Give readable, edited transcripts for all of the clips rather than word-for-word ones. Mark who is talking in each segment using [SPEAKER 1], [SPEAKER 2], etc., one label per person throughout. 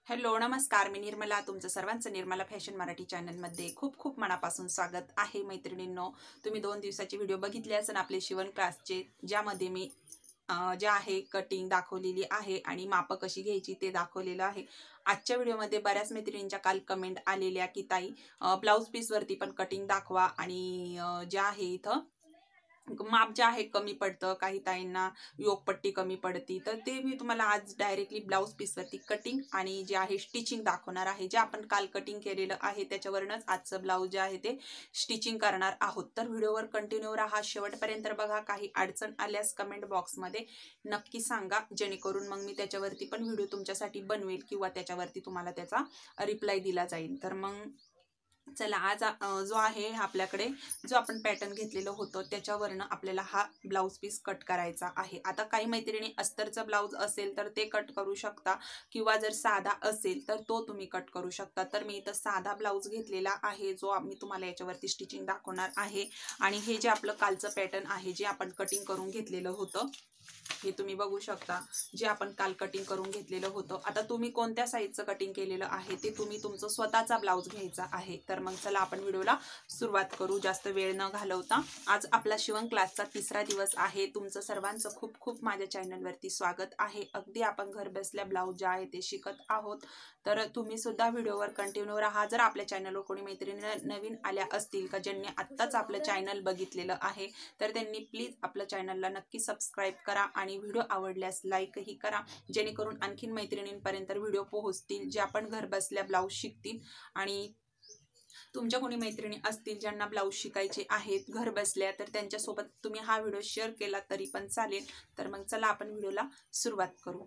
[SPEAKER 1] Hello नमस्कार, मी निर्मला. तुमचं सर्वांचं निर्मला फॅशन मराठी चॅनलमध्ये खूप खूप मनापासून स्वागत आहे. मैत्रिणींनो, तुम्ही 2 दिवसाचे व्हिडिओ बघितले असन आपले शिवण क्लासचे, ज्यामध्ये मी जे आहे कटिंग दाखवलेली आहे आणि माप कशी घ्यायची ते दाखवलेलं आहे. आजच्या व्हिडिओमध्ये बऱ्याच मैत्रिणींच्या काल कमेंट आलेल्या की ताई ब्लाउज पीस वरती पण कटिंग दाखवा आणि जे आहे इथं माप जे आहे कमी पडतं, काही ताईंना योगपट्टी कमी पडती, तर ते मी तुम्हाला आज डायरेक्टली ब्लाउज पीस वरती कटिंग आणि जे आहे स्टिचिंग दाखवणार आहे. जे आपण काल कटिंग केलेलं आहे त्याच्यावरच आजचं ब्लाउज जे आहे ते स्टिचिंग करणार आहोत. तर व्हिडिओवर कंटिन्यू राहा, शेवटपर्यंत बघा. काही अडचण आल्यास कमेंट बॉक्समध्ये नक्की सांगा, जेणेकरून मग मी त्याच्यावरती पण व्हिडिओ तुमच्यासाठी बनवेल किंवा त्याच्यावरती तुम्हाला त्याचा रिप्लाय दिला जाईल. तर मग चला, आज जो आहे आपल्याकडे जो आपण पॅटर्न घेतलेलं होतं त्याच्यावरनं आपल्याला हा ब्लाउज पीस कट करायचा आहे. आता काही मैत्रिणी अस्तरचा ब्लाउज असेल तर ते कट करू शकता, किंवा जर साधा असेल तर तो तुम्ही कट करू शकता. तर मी इथं साधा ब्लाउज घेतलेला आहे, जो मी तुम्हाला याच्यावरती स्टिचिंग दाखवणार आहे. आणि हे जे आपलं कालचं पॅटर्न आहे, जे आपण कटिंग करून घेतलेलं होतं, हे तुम्ही बघू शकता, जे आपण काल कटिंग करून घेतलेलं होतं. आता तुम्ही कोणत्या साईजचं कटिंग केलेलं आहे ते तुम्ही तुमचं स्वतःचा ब्लाउज घ्यायचा आहे. तर मग चला आपण व्हिडिओला सुरुवात करू, जास्त वेळ न घालवता. आज आपला शिवण क्लासचा 3रा दिवस आहे. तुमचं सर्वांचं खूप खूप माझ्या चॅनलवरती स्वागत आहे. अगदी आपण घर बसल्या ब्लाउज जे आहे ते शिकत आहोत. तर तुम्ही सुद्धा व्हिडिओवर कंटिन्यू राहा. जर आपल्या चॅनलवर कोणी मैत्रिणी नवीन आल्या असतील का ज्यांनी आत्ताच आपलं चॅनल बघितलेलं आहे, तर त्यांनी प्लीज आपल्या चॅनलला नक्की सबस्क्राईब करा आणि व्हिडिओ आवडल्यास लाईकही करा, जेणेकरून आणखीन मैत्रिणींपर्यंत व्हिडिओ पोहोचतील जे आपण घर बसल्या ब्लाउज शिकतील. आणि तुमच्या कोणी मैत्रिणी असतील ज्यांना ब्लाउज शिकायचे आहेत घर बसल्या, तर त्यांच्यासोबत तुम्ही हा व्हिडिओ शेअर केला तरी पण चालेल. तर मग चला आपण व्हिडिओला सुरुवात करू.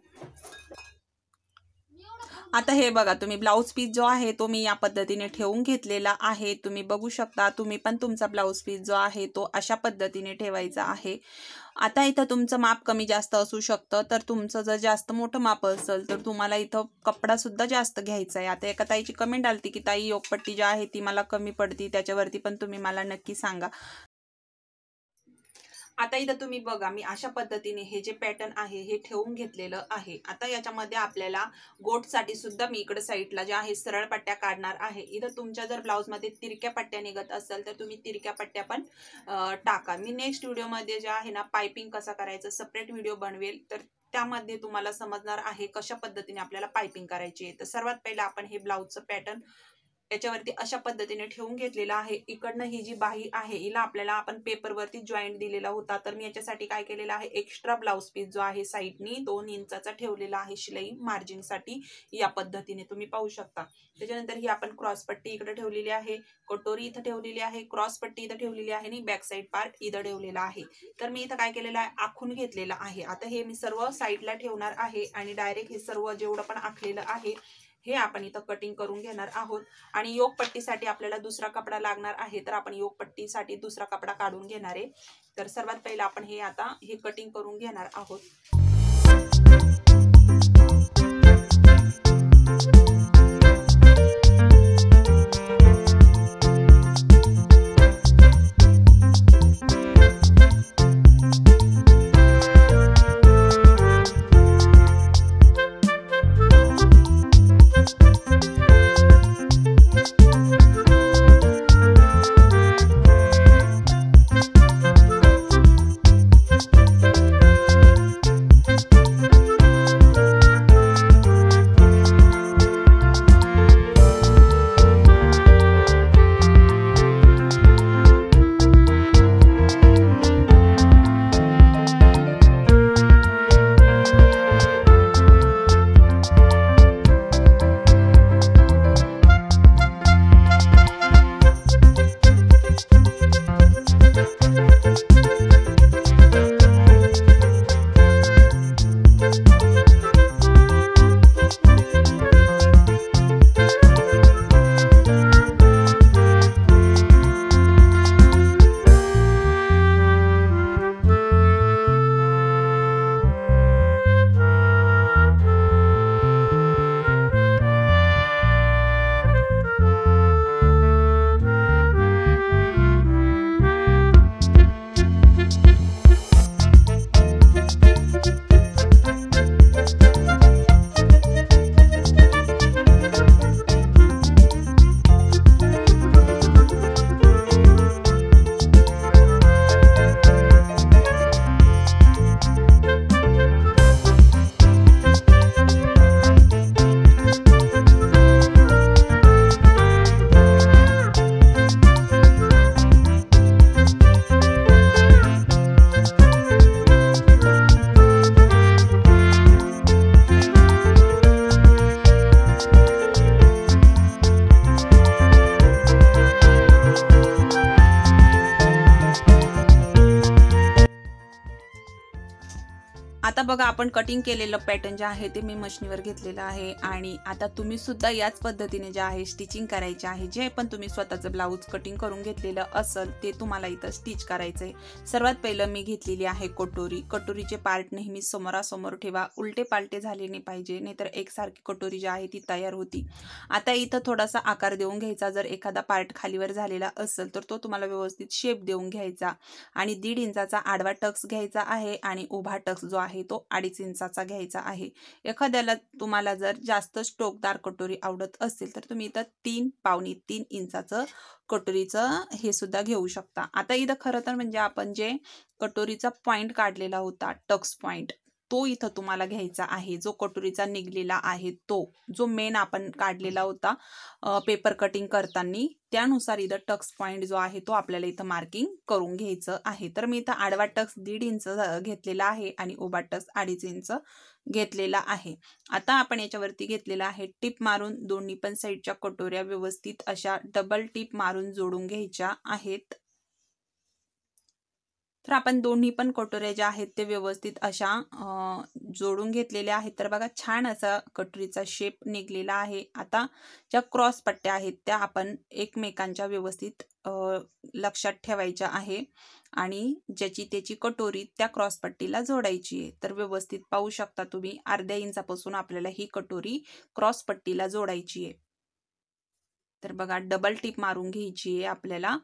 [SPEAKER 1] आता हे बघा, तुम्ही ब्लाउज पीस जो आहे तो मी या पद्धतीने ठेवून घेतलेला आहे. तुम्ही बघू शकता, तुम्ही पण तुमचा ब्लाउज पीस जो आहे तो अशा पद्धतीने ठेवायचा आहे. आता इथं तुमचं माप कमी जास्त असू शकतं, तर तुमचं जर जास्त मोठं माप असेल तर तुम्हाला इथं कपडा सुद्धा जास्त घ्यायचा आहे. आता एका ताईची कमेंट आली की ताई योगपट्टी जी आहे ती मला कमी पडती, त्याच्यावरती पण तुम्ही मला नक्की सांगा. आता इथं तुम्ही बघा, मी अशा पद्धतीने हे जे पॅटर्न आहे हे ठेवून घेतलेलं आहे. आता याच्यामध्ये आपल्याला गोटसाठी सुद्धा मी इकडे साईडला जे आहे सरळ पट्ट्या काढणार आहे. इथं तुमच्या जर ब्लाउजमध्ये तिरक्या पट्ट्या निघत असेल तर तुम्ही तिरक्या पट्ट्या पण टाका. मी नेक्स्ट व्हिडिओमध्ये जे आहे ना पायपिंग कसा करायचं सेपरेट व्हिडिओ बनवेल, तर त्यामध्ये तुम्हाला समजणार आहे कशा पद्धतीने आपल्याला पायपिंग करायची आहे. तर सर्वात पहिला आपण हे ब्लाउजचं पॅटर्न याच्यावरती अशा पद्धतीने ठेवून घेतलेला आहे. इकडनं ही जी बाही आहे हिला आपल्याला आपण पेपरवरती जॉईंट दिलेला होता, तर मी याच्यासाठी काय केलेलं आहे, एक्स्ट्रा ब्लाउज पीस जो आहे साईडनी 2 इंचाचा ठेवलेला आहे शिलाई मार्जिनसाठी. या पद्धतीने तुम्ही पाहू शकता. त्याच्यानंतर ही आपण क्रॉस पट्टी इकडे ठेवलेली आहे, कटोरी इथं ठेवलेली आहे, क्रॉस पट्टी इथं ठेवलेली आहे आणि बॅक साईड पार्ट इथं ठेवलेला आहे. तर मी इथं काय केलेलं आहे, आखून घेतलेलं आहे. आता हे मी सर्व साईडला ठेवणार आहे आणि डायरेक्ट हे सर्व जेवढं पण आखलेलं आहे हे आपण इथं कटिंग करून घेणार आहोत. आणि योगपट्टीसाठी आपल्याला दुसरा कपडा लागणार आहे, तर आपण योगपट्टीसाठी दुसरा कपडा काढून घेणार आहे. तर सर्वात पहिला आपण हे आता हे कटिंग करून घेणार आहोत. बघा आपण कटिंग केलेलं पॅटर्न जे आहे ते मी मशीनवर घेतलेलं आहे आणि आता तुम्ही सुद्धा याच पद्धतीने जे आहे स्टिचिंग करायचे आहे. जे पण तुम्ही स्वतःचं ब्लाऊज कटिंग करून घेतलेलं असेल ते तुम्हाला इथं स्टिच करायचंय. सर्वात पहिलं मी घेतलेली आहे कटोरी. कटोरीचे पार्ट नेहमी समोरासमोर ठेवा, उलटे पालटे झाले नाही पाहिजे, नाहीतर एकसारखी कटोरी जी आहे ती तयार होती. आता इथं थोडासा आकार देऊन घ्यायचा. जर एखादा पार्ट खालीवर झालेला असेल तर तो तुम्हाला व्यवस्थित शेप देऊन घ्यायचा आणि 1.5 इंचाचा आडवा टक्स घ्यायचा आहे आणि उभा टक्स जो आहे तो 2.5 इंचाचा घ्यायचा आहे. एखाद्याला तुम्हाला जर जास्त स्टोकदार कटोरी आवडत असेल तर तुम्ही इथं 3 पावणे 3 इंचाचं कटोरीचं हे सुद्धा घेऊ शकता. आता इथं खरं तर म्हणजे आपण जे कटोरीचा पॉइंट काढलेला होता टक्स पॉइंट तो इथं तुम्हाला घ्यायचा आहे. जो कटोरीचा निघलेला आहे तो जो मेन आपण काढलेला होता पेपर कटिंग करताना त्यानुसार इथं टक्स पॉइंट जो आहे तो आपल्याला इथं मार्किंग करून घ्यायचं आहे. तर मी इथं आडवा टक्स 1.5 इंच घेतलेला आहे आणि उभा टक्स 2.5 इंच घेतलेला आहे. आता आपण याच्यावरती घेतलेला आहे टिप मारून दोन्ही पण साईडच्या कटोऱ्या व्यवस्थित अशा डबल टिप मारून जोडून घ्यायच्या आहेत. तर आपण दोन्ही पण कटोऱ्या ज्या आहेत ते व्यवस्थित अशा जोडून घेतलेल्या आहेत. तर बघा छान असा कटोरीचा शेप निघलेला आहे. आता ज्या क्रॉस पट्ट्या आहेत त्या आपण एकमेकांच्या व्यवस्थित लक्षात ठेवायच्या आहे आणि ज्याची त्याची कटोरी त्या क्रॉस पट्टीला जोडायची आहे. तर व्यवस्थित पाहू शकता तुम्ही 1/2 इंचापासून आपल्याला ही कटोरी क्रॉस पट्टीला जोडायची आहे. तर बघा डबल टिप मारून घ्यायची आहे आपल्याला.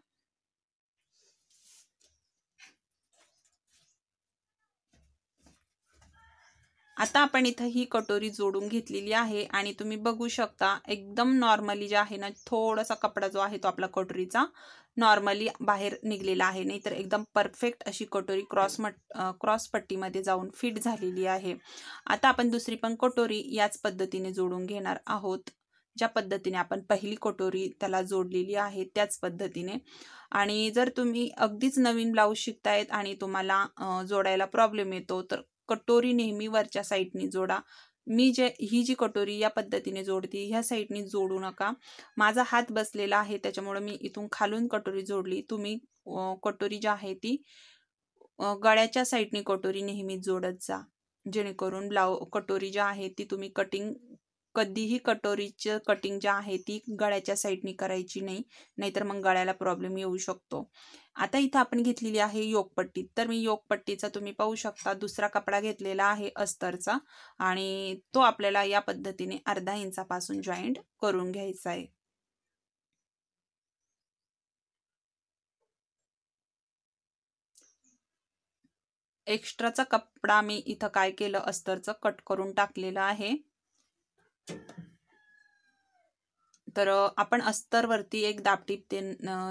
[SPEAKER 1] आता आपण इथं ही कटोरी जोडून घेतलेली आहे आणि तुम्ही बघू शकता एकदम नॉर्मली जे आहे ना थोडासा कपडा जो आहे तो आपला कटोरीचा नॉर्मली बाहेर निघलेला आहे, नाहीतर एकदम परफेक्ट अशी कटोरी क्रॉस पट्टीमध्ये जाऊन फिट झालेली आहे. आता आपण दुसरी पण कटोरी याच पद्धतीने जोडून घेणार आहोत. ज्या पद्धतीने आपण पहिली कटोरी त्याला जोडलेली आहे त्याच पद्धतीने. आणि जर तुम्ही अगदीच नवीन ब्लाऊज शिकतायत आणि तुम्हाला जोडायला प्रॉब्लेम येतो तर कटोरी नेहमी वरच्या साईडनी जोडा. मी ही जी कटोरी या पद्धतीने जोडते ह्या साईडनी जोडू नका. माझा हात बसलेला आहे त्याच्यामुळे मी इथून खालून कटोरी जोडली. तुम्ही कटोरी जी आहे ती गळ्याच्या साईडनी कटोरी नेहमी जोडत जा, जेणेकरून कटोरी जी आहे ती तुम्ही कधीही कटोरीचं कटिंग जी आहे ती गळ्याच्या साईडनी करायची नाही, नाहीतर मग गळ्याला प्रॉब्लेम येऊ शकतो. आता इथं आपण घेतलेली आहे योकपट्टी. तर मी योकपट्टीचा तुम्ही पाहू शकता दुसरा कपडा घेतलेला आहे अस्तरचा आणि तो आपल्याला या पद्धतीने 1/2 इंचापासून जॉईंट करून घ्यायचा आहे. एक्स्ट्राचा कपडा मी इथं काय केलं अस्तरचं कट करून टाकलेलं आहे. तर आपण अस्तरवरती एक दाबटीप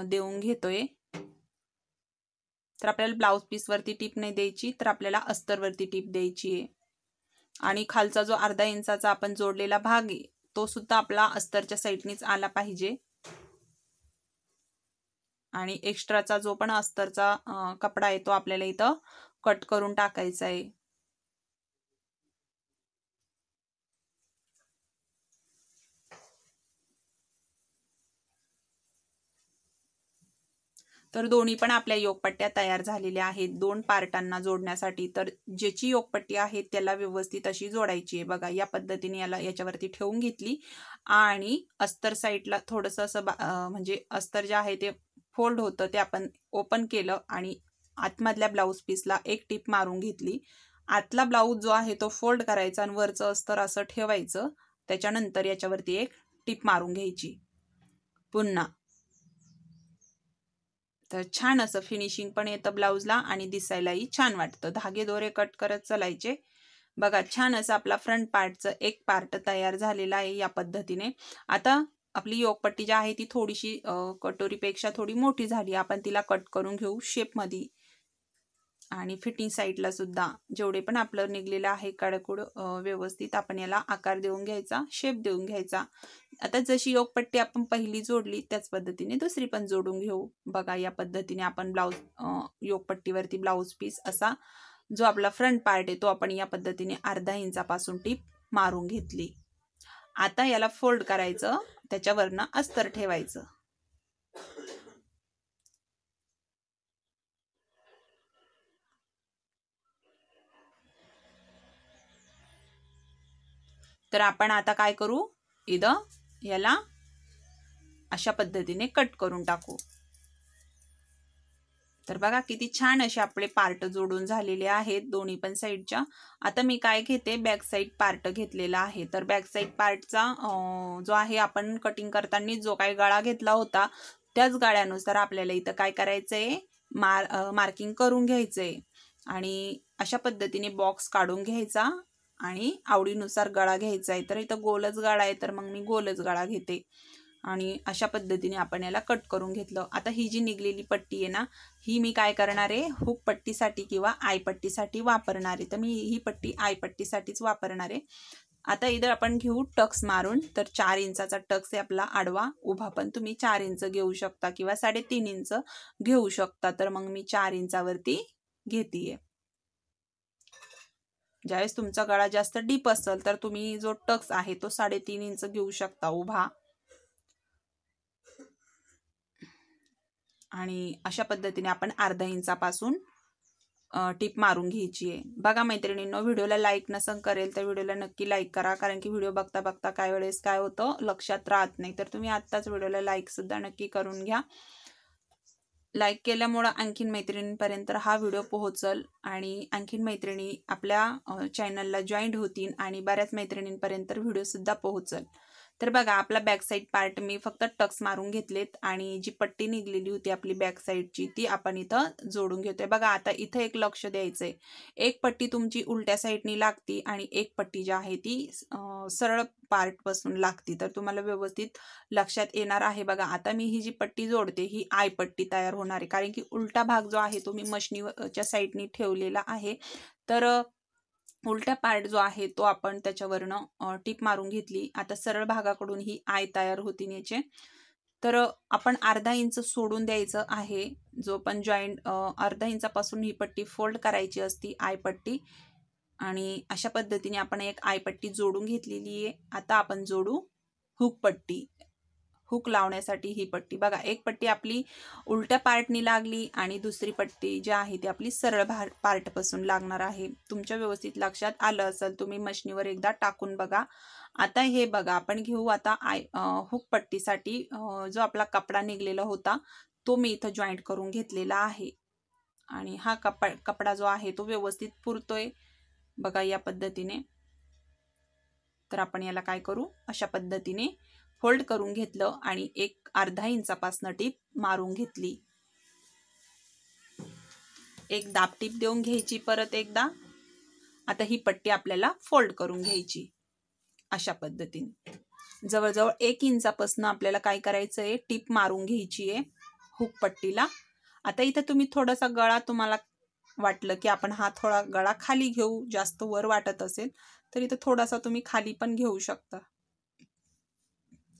[SPEAKER 1] देऊन घेतोय. तर आपल्याला ब्लाउज पीस वरती टीप नाही द्यायची, तर आपल्याला अस्तरवरती टीप द्यायची आहे. आणि खालचा जो 1/2 इंचाचा आपण जोडलेला भाग आहे तो सुद्धा आपला अस्तरच्या साईडनीच आला पाहिजे. आणि एक्स्ट्राचा जो पण अस्तरचा कपडा आहे तो आपल्याला इथं कट करून टाकायचा आहे. तर दोन्ही पण आपल्या योगपट्ट्या तयार झालेल्या आहेत 2 पार्टांना जोडण्यासाठी. तर ज्याची योगपट्टी आहे त्याला व्यवस्थित अशी जोडायची आहे. बघा या पद्धतीने याच्यावरती ठेवून घेतली आणि अस्तर साईडला थोडंसं असं म्हणजे अस्तर जे आहे ते फोल्ड होतं ते आपण ओपन केलं आणि आतमधल्या ब्लाऊज पीसला एक टीप मारून घेतली. आतला ब्लाऊज जो आहे तो फोल्ड करायचा आणि वरचं अस्तर असं ठेवायचं. त्याच्यानंतर याच्यावरती एक टीप मारून घ्यायची पुन्हा. तर छान असं फिनिशिंग पण येतं ब्लाऊजला आणि दिसायलाही छान वाटतं. धागे दोरे कट करत चलायचे. बघा छान असं आपला फ्रंट पार्टचं एक पार्ट तयार झालेला आहे या पद्धतीने. आता आपली योगपट्टी जी आहे ती थोडीशी कटोरीपेक्षा थोडी मोठी झाली. आपण तिला कट करून घेऊ शेपमध्ये आणि फिटिंग साईडला सुद्धा जेवढे पण आपलं निघलेलं आहे काडकूड व्यवस्थित आपण याला आकार देऊन घ्यायचा, शेप देऊन घ्यायचा. आता जशी योगपट्टी आपण पहिली जोडली त्याच पद्धतीने दुसरी पण जोडून घेऊ. बघा या पद्धतीने आपण योगपट्टीवरती ब्लाऊज पीस असा जो आपला फ्रंट पार्ट आहे तो आपण या पद्धतीने 1/2 इंचापासून टीप मारून घेतली. आता याला फोल्ड करायचं, त्याच्यावरनं अस्तर ठेवायचं. तर आपण आता काय करू, इथं याला अशा पद्धतीने कट करून टाकू. तर बघा किती छान असे आपले पार्ट जोडून झालेले आहेत दोन्ही पण साईडच्या. आता मी काय घेते, बॅक साईड पार्ट घेतलेला आहे. तर बॅक साईड पार्टचा जो आहे आपण कटिंग करताना जो काही गळा घेतला होता त्याच गळ्यानुसार आपल्याला इथं काय करायचंय, मार्किंग करून घ्यायचंय. आणि अशा पद्धतीने बॉक्स काढून घ्यायचा आणि आवडीनुसार गळा घ्यायचा आहे. तर इथं गोलच गळा आहे तर मग मी गोलच गळा घेते. आणि अशा पद्धतीने आपण याला कट करून घेतलं. आता ही जी निघलेली पट्टी आहे ना, ही मी काय करणार आहे, हुक पट्टीसाठी किंवा आय पट्टीसाठी वापरणार आहे. तर मी ही पट्टी आय पट्टीसाठीच वापरणार आहे. आता इथं आपण घेऊ टक्स मारून. तर 4 इंचाचा टक्स आहे आपला आडवा. उभा पण तुम्ही 4 इंच घेऊ शकता किंवा 3.5 इंच घेऊ शकता. तर मग मी 4 इंचावरती घेतीये. ज्यावेळेस तुमचा गळा जास्त डीप असेल तर तुम्ही जो टक्स आहे तो 3.5 इंच घेऊ शकता उभा. आणि अशा पद्धतीने आपण अर्धा इंचापासून टिप मारून घ्यायची आहे. बघा मैत्रिणींनो, व्हिडिओला लाईक नसन करेल तर व्हिडिओला नक्की लाईक करा, कारण की व्हिडिओ बघता बघता काय वेळेस काय होतं लक्षात राहत नाही. तर तुम्ही आत्ताच व्हिडिओला लाईक सुद्धा नक्की करून घ्या. लाईक केल्यामुळं आणखीन मैत्रिणींपर्यंत हा व्हिडिओ पोहोचल आणि आणखीन मैत्रिणी आपल्या चॅनलला जॉईंट होतील आणि बऱ्याच मैत्रिणींपर्यंत व्हिडिओ सुद्धा पोहोचल. तर बघा आपला बॅक साईड पार्ट मी फक्त टक्स मारून घेतलेत आणि जी पट्टी निघलेली होती आपली बॅक साईडची ती आपण इथं जोडून घेतोय. बघा आता इथं एक लक्ष द्यायचंय, एक पट्टी तुमची उलट्या साईडनी लागती आणि एक पट्टी जी आहे ती सरळ पार्ट पासून लागती. तर तुम्हाला व्यवस्थित लक्षात येणार आहे. बघा आता मी ही जी पट्टी जोडते ही आय पट्टी तयार होणार आहे, कारण की उलटा भाग जो आहे तो मी मशनीच्या साईडनी ठेवलेला आहे. तर उलटा पार्ट जो आहे तो आपण त्याच्यावरनं टिप मारून घेतली. आता सरळ भागाकडून ही आय तयार होती याचे. तर आपण अर्धा इंच सोडून द्यायचं आहे. जो पण जॉईंट अर्धा इंचापासून ही पट्टी फोल्ड करायची असती आय पट्टी. आणि अशा पद्धतीने आपण एक आय पट्टी जोडून घेतलेली आहे. आता आपण जोडू हुक पट्टी. हुक लावण्यासाठी ही पट्टी बघा, एक पट्टी आपली उलट्या पार्टनी लागली आणि दुसरी पट्टी जी आहे ती आपली सरळ पार्ट पासून लागणार आहे. तुमच्या व्यवस्थित लक्षात आलं असेल, तुम्ही मशनीवर एकदा टाकून बघा. आता हे बघा आपण घेऊ आता हुक पट्टीसाठी जो आपला कपडा निघलेला होता तो मी इथं जॉईंट करून घेतलेला आहे. आणि हा कपडा जो आहे तो व्यवस्थित पुरतोय बघा या पद्धतीने. तर आपण याला काय करू, अशा पद्धतीने फोल्ड करून घेतलं आणि एक अर्धा इंचापासून टीप मारून घेतली. एक दाब टीप देऊन घ्यायची परत एकदा. आता ही पट्टी आपल्याला फोल्ड करून घ्यायची अशा पद्धतीने. जवळजवळ 1 इंचापासून आपल्याला काय करायचं आहे, टीप मारून घ्यायची आहे हुक पट्टीला. आता इथं तुम्ही थोडासा गळा तुम्हाला वाटलं की आपण हा थोडा गळा खाली घेऊ, जास्त वर वाटत असेल तर इथं थोडासा तुम्ही खाली पण घेऊ शकता.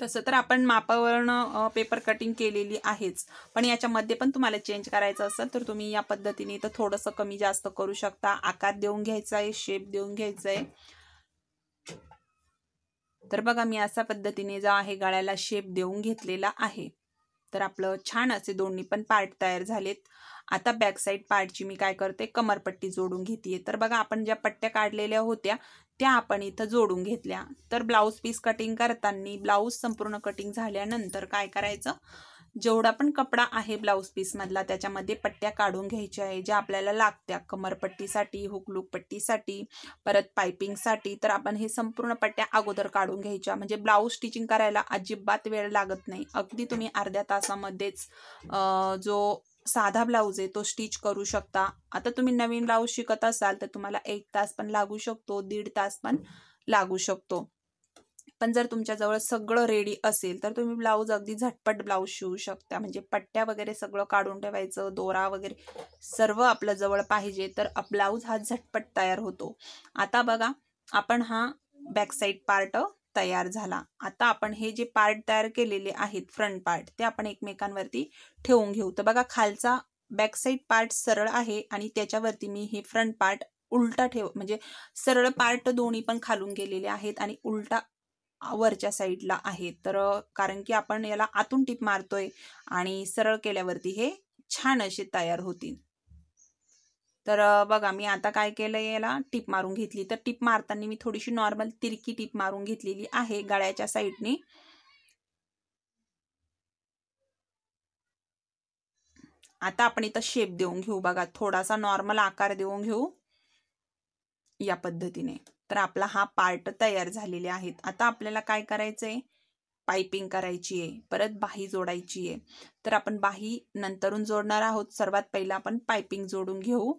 [SPEAKER 1] तसं तर आपण मापावरनं पेपर कटिंग केलेली आहेच, पण याच्यामध्ये पण तुम्हाला चेंज करायचं असेल तर तुम्ही या पद्धतीने इथं थोडंसं कमी जास्त करू शकता. आकार देऊन घ्यायचा आहे, शेप देऊन घ्यायचा आहे. तर बघा मी अशा पद्धतीने जो आहे गळ्याला शेप देऊन घेतलेला आहे. तर आपलं छान असे दोन्ही पण पार्ट तयार झालेत. आता बॅक साईड पार्टची मी काय करते, कमरपट्टी जोडून घेते. तर बघा आपण ज्या पट्ट्या काढलेल्या होत्या त्या आपण इथं जोडून घेतल्या. तर ब्लाऊज पीस कटिंग करताना ब्लाऊज संपूर्ण कटिंग झाल्यानंतर काय करायचं, जेवढा पण कपडा आहे ब्लाऊज पीस मधला त्याच्यामध्ये पट्ट्या काढून घ्यायच्या आहे ज्या आपल्याला लागत्या कमरपट्टीसाठी, हुकलूक पट्टीसाठी, परत पायपिंगसाठी. तर आपण हे संपूर्ण पट्ट्या अगोदर काढून घ्यायच्या, म्हणजे ब्लाऊज स्टिचिंग करायला अजिबात वेळ लागत नाही. अगदी तुम्ही अर्ध्या तासामध्येच जो साधा ब्लाऊज आहे तो स्टिच करू शकता. आता तुम्ही नवीन ब्लाऊज शिकत असाल तर तुम्हाला 1 तास पण लागू शकतो, 1.5 तास पण लागू शकतो. पण जर तुमच्याजवळ सगळं रेडी असेल तर तुम्ही ब्लाऊज अगदी झटपट ब्लाऊज शिवू शकता. म्हणजे पट्ट्या वगैरे सगळं काढून ठेवायचं, दोरा वगैरे सर्व आपल्या जवळ पाहिजे तर ब्लाऊज हा झटपट तयार होतो. आता बघा आपण हा बॅक साईड पार्ट तयार झाला. आता आपण हे जे पार्ट तयार केलेले आहेत फ्रंट पार्ट ते आपण एकमेकांवरती ठेवून घेऊ. तर बघा खालचा बॅक साईड पार्ट सरळ आहे आणि त्याच्यावरती मी हे फ्रंट पार्ट उलटा म्हणजे सरळ पार्ट दोन्ही पण खालून गेलेले आहेत आणि उलटा वरच्या साईडला आहे. तर कारण की आपण याला आतून टीप मारतोय आणि सरळ केल्यावरती हे छान असे तयार होतील. तर बघा मी आता काय केलं, याला टिप मारून घेतली. तर टिप मारताना मी थोडीशी नॉर्मल तिरकी टिप मारून घेतलेली आहे गळ्याच्या साईडनी. आता आपण इथं शेप देऊन घेऊ. बघा थोडासा नॉर्मल आकार देऊन घेऊ या पद्धतीने. तर आपला हा पार्ट तयार झालेले आहेत. आता आपल्याला काय करायचंय, पाइपिंग करायची आहे, परत बाही जोडायची आहे. तर आपण बाही नंतरून जोडणार आहोत. सर्वात पहिला आपण पाइपिंग जोडून घेऊ.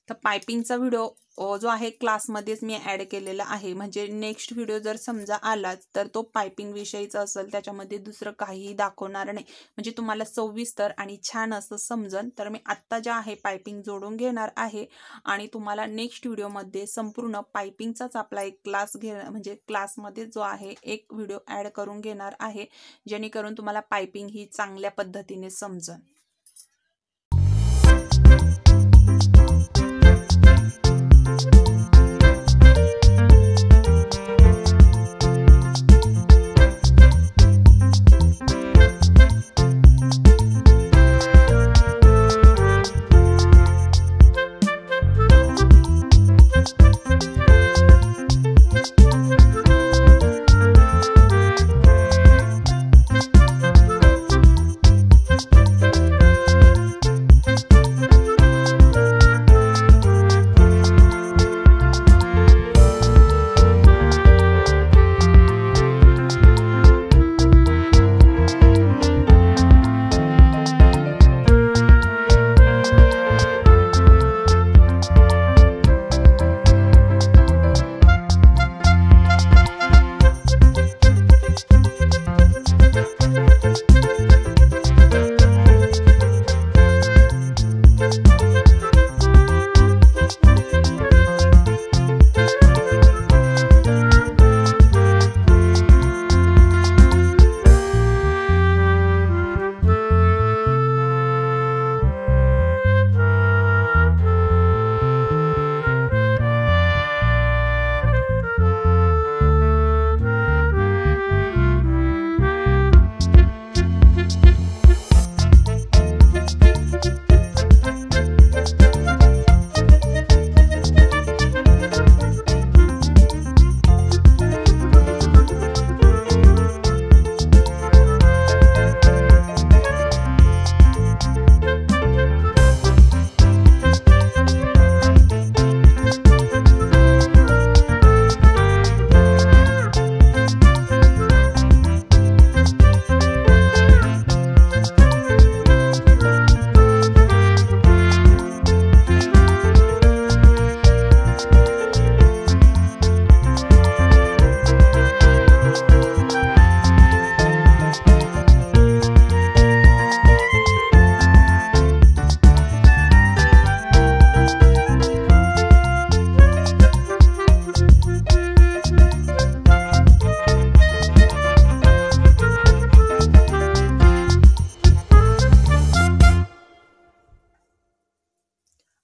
[SPEAKER 1] तर पाइपिंगचा व्हिडिओ जो आहे क्लासमध्येच मी ॲड केलेला आहे. म्हणजे नेक्स्ट व्हिडिओ जर समजा आलाच तर तो पाइपिंग विषयीचा असेल, त्याच्यामध्ये दुसरं काहीही दाखवणार नाही. म्हणजे तुम्हाला सविस्तर आणि छान असं समजन. तर मी आत्ता जे आहे पाइपिंग जोडून घेणार आहे आणि तुम्हाला नेक्स्ट व्हिडिओमध्ये संपूर्ण पाइपिंगचाच आपला एक क्लास म्हणजे क्लासमध्ये जो आहे एक व्हिडिओ ॲड करून घेणार आहे, जेणेकरून तुम्हाला पाइपिंग ही चांगल्या पद्धतीने समजन.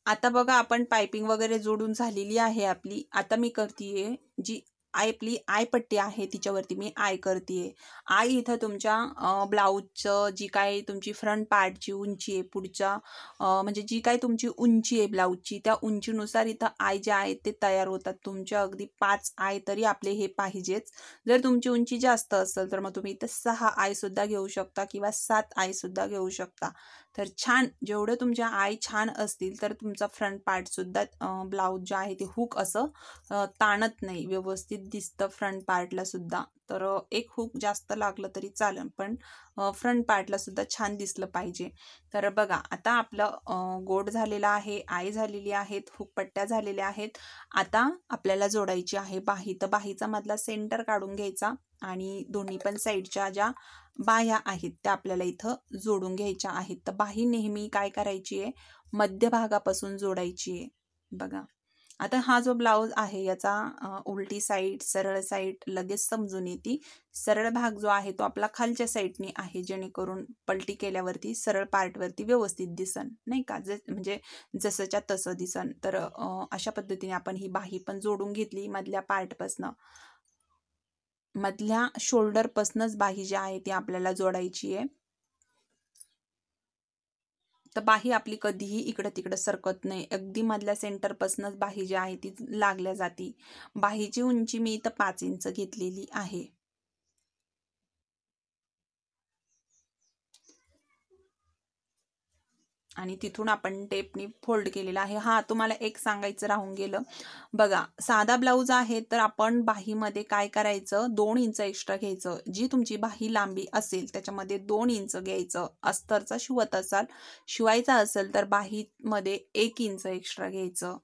[SPEAKER 1] आता बघा आपण पाइपिंग वगैरे जोडून झालेली आहे आपली. आता मी करतीये जी आपली आयपट्टी आहे तिच्यावरती मी आय करतीये. आय इथं तुमच्या ब्लाऊजचं जी काय तुमची फ्रंट पार्टची उंची आहे, पुढच्या म्हणजे जी काय तुमची उंची आहे ब्लाऊजची, त्या उंचीनुसार इथं आय जे आहेत ते तयार होतात. तुमच्या अगदी 5 आय तरी आपले हे पाहिजेच. जर तुमची उंची जास्त असेल तर मग तुम्ही इथं 6 आय सुद्धा घेऊ शकता किंवा 7 आय सुद्धा घेऊ शकता. तर छान जेवढं तुमच्या आय छान असतील तर तुमचा फ्रंट पार्ट सुद्धा ब्लाऊज जे आहे ते हुक असं ताणत नाही, व्यवस्थित दिसतं फ्रंट पार्टला सुद्धा. तर एक हुक जास्त लागलं तरी चालेल, पण फ्रंट पार्टला सुद्धा छान दिसलं पाहिजे. तर बघा आता आपलं गोड झालेलं आहे, आय झालेली आहेत, हुक पट्ट्या झालेल्या आहेत. आता आपल्याला जोडायची आहे बाही. तर बाहीचा मधला सेंटर काढून घ्यायचा आणि दोन्ही पण साईडच्या ज्या बाह्या आहेत त्या आपल्याला इथं जोडून घ्यायच्या आहेत. तर बाही नेहमी काय करायची आहे, मध्यभागापासून जोडायची आहे. बघा आता हा जो ब्लाऊज आहे याचा उलटी साईड सरळ साईड लगेच समजून येते. सरळ भाग जो आहे तो आपला खालच्या साईडने आहे, जेणेकरून पलटी केल्यावरती सरळ पार्टवरती व्यवस्थित दिसन, नाही का, म्हणजे जसंच्या तसं दिसन. तर अशा पद्धतीने आपण ही बाही पण जोडून घेतली. मधल्या पार्टपासनं, मधल्या शोल्डरपासूनच बाही जी आहे ती आपल्याला जोडायची आहे. तर बाही आपली कधीही इकडं तिकडं सरकत नाही, अगदी मधल्या सेंटरपासूनच बाही जी आहे ती लागल्या जाती. बाहीची उंची मी इथं 5 इंच घेतलेली आहे. आणि तिथून आपण टेपनी फोल्ड केलेला आहे. हा तुम्हाला एक सांगायचं राहून गेलं बघा, साधा ब्लाऊज आहे तर आपण बाहीमध्ये काय करायचं, 2 इंच एक्स्ट्रा घ्यायचं. जी तुमची बाही लांबी असेल त्याच्यामध्ये 2 इंच घ्यायचं. अस्तरचा शिवायचा असेल तर बाहीमध्ये 1 इंच एक्स्ट्रा घ्यायचं.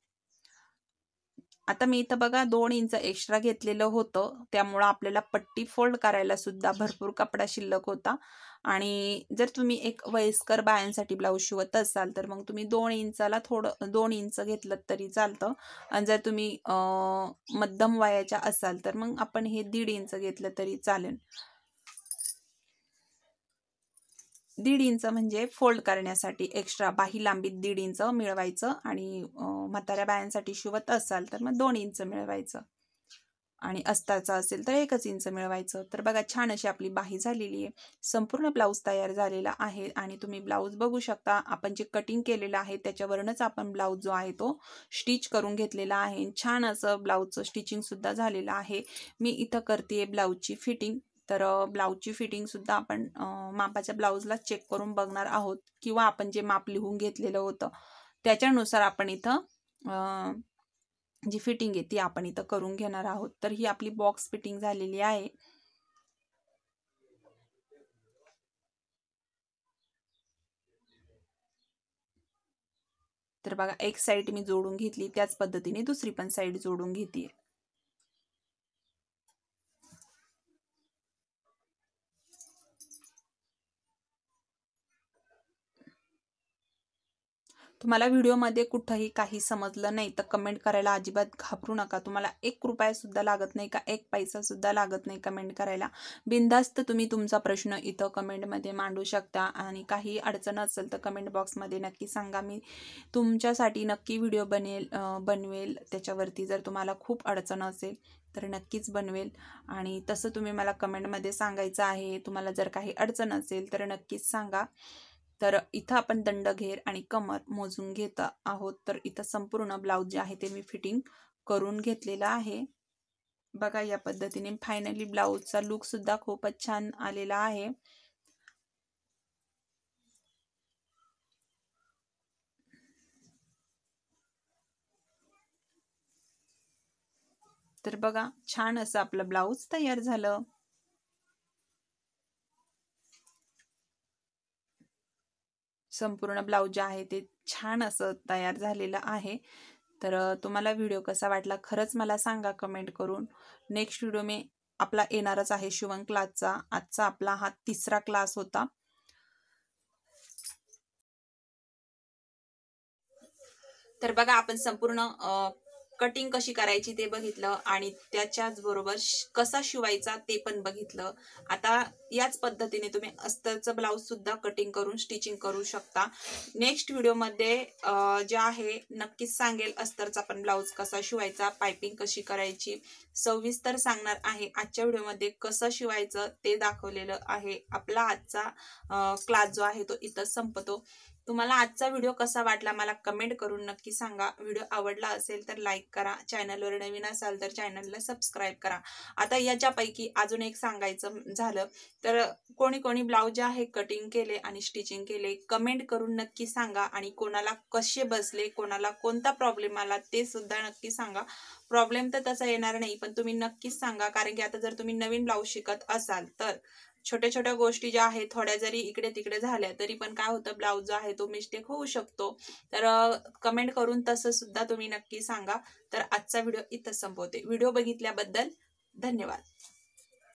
[SPEAKER 1] आता मी इथं बघा 2 इंच एक्स्ट्रा घेतलेलं होतं, त्यामुळं आपल्याला पट्टी फोल्ड करायला सुद्धा भरपूर कपडा शिल्लक होता. आणि जर तुम्ही एक वयस्कर बायांसाठी ब्लाऊज शिवत असाल तर मग तुम्ही 2 इंचाला थोडं 2 इंच घेतलं तरी चालतं. आणि जर तुम्ही मध्यम वयाच्या असाल तर मग आपण हे 1.5 इंच घेतलं तरी चालेल. 1.5 इंच म्हणजे फोल्ड करण्यासाठी एक्स्ट्रा बाही लांबीत 1.5 इंच मिळवायचं. आणि म्हाताऱ्या बायांसाठी शिवत असाल तर मग 2 इंच मिळवायचं. आणि अस्ताचा असेल तर 1 इंच मिळवायचं. तर बघा छान अशी आपली बाही झालेली आहे. संपूर्ण ब्लाऊज तयार झालेला आहे. आणि तुम्ही ब्लाऊज बघू शकता, आपण जे कटिंग केलेलं आहे त्याच्यावरूनच आपण ब्लाऊज जो आहे तो स्टिच करून घेतलेला आहे. छान असं ब्लाऊजचं स्टिचिंग सुद्धा झालेलं आहे. मी इथं करते ब्लाऊजची फिटिंग. तर ब्लाऊजची फिटिंग सुद्धा आपण मापाच्या ब्लाऊजला चेक करून बघणार आहोत, किंवा आपण जे माप लिहून घेतलेलं होतं त्याच्यानुसार आपण इथं जी फिटिंग आहे ती आपण इथं करून घेणार आहोत. तर ही आपली बॉक्स फिटिंग झालेली आहे. तर बघा एक साईड मी जोडून घेतली, त्याच पद्धतीने दुसरी पण साईड जोडून घेते. तुम्हाला व्हिडिओमध्ये कुठंही काही समजलं नाही तर कमेंट करायला अजिबात घाबरू नका. तुम्हाला 1 रुपया सुद्धा लागत नाही का 1 पैसा सुद्धा लागत नाही कमेंट करायला. बिनधास्त तुम्ही तुमचा प्रश्न इथं कमेंटमध्ये मांडू शकता. आणि काही अडचण असेल तर कमेंट बॉक्समध्ये नक्की सांगा, मी तुमच्यासाठी नक्की व्हिडिओ बनवेल त्याच्यावरती. जर तुम्हाला खूप अडचण असेल तर नक्कीच बनवेल. आणि तसं तुम्ही मला कमेंटमध्ये सांगायचं आहे. तुम्हाला जर काही अडचण असेल तर नक्कीच सांगा. तर इथं आपण दंडघेर आणि कमर मोजून घेत आहोत. तर इथं संपूर्ण ब्लाऊज जे आहे ते मी फिटिंग करून घेतलेला आहे. बघा या पद्धतीने फायनली ब्लाऊजचा लुक सुद्धा खूपच छान आलेला आहे. तर बघा छान असं आपलं ब्लाऊज तयार झालं. संपूर्ण ब्लाऊज जे आहे ते छान असं तयार झालेलं आहे. तर तुम्हाला व्हिडिओ कसा वाटला खरंच मला सांगा कमेंट करून. नेक्स्ट व्हिडिओ मी आपला येणारच आहे शिवण क्लासचा. आजचा आपला हा 3रा क्लास होता. तर बघा आपण संपूर्ण कटिंग कशी करायची ते बघितलं, आणि त्याच्याच बरोबर कसा शिवायचा ते पण बघितलं. आता याच पद्धतीने तुम्ही अस्तरचं ब्लाऊज सुद्धा कटिंग करून स्टिचिंग करू शकता. नेक्स्ट व्हिडिओमध्ये जे आहे नक्कीच सांगेल अस्तरचा पण ब्लाऊज कसा शिवायचा, पायपिंग कशी करायची सविस्तर सांगणार आहे. आजच्या व्हिडिओमध्ये कसं शिवायचं ते दाखवलेलं आहे. आपला आजचा क्लास जो आहे तो इथं संपतो. तुम्हाला आजचा व्हिडिओ कसा वाटला मला कमेंट करून नक्की सांगा. व्हिडिओ आवडला असेल तर लाईक करा. चॅनलवर नवीन असाल तर चॅनलला सबस्क्राईब करा. आता याच्यापैकी अजून एक सांगायचं झालं तर कोणी कोणी ब्लाऊज जे आहे कटिंग केले आणि स्टिचिंग केले कमेंट करून नक्की सांगा. आणि कोणाला कसे बसले, कोणाला कोणता प्रॉब्लेम आला ते सुद्धा नक्की सांगा. प्रॉब्लेम तर तसा येणार नाही, पण तुम्ही नक्कीच सांगा. कारण की आता जर तुम्ही नवीन ब्लाऊज शिकत असाल तर छोट्या छोट्या गोष्टी ज्या आहेत थोड्या जरी इकडे तिकडे झाल्या तरी पण काय होतं ब्लाऊज जो आहे तो मिस्टेक होऊ शकतो. तर कमेंट करून तसं सुद्धा तुम्ही नक्की सांगा. तर आजचा व्हिडिओ इथं संपवते. व्हिडिओ बघितल्याबद्दल धन्यवाद.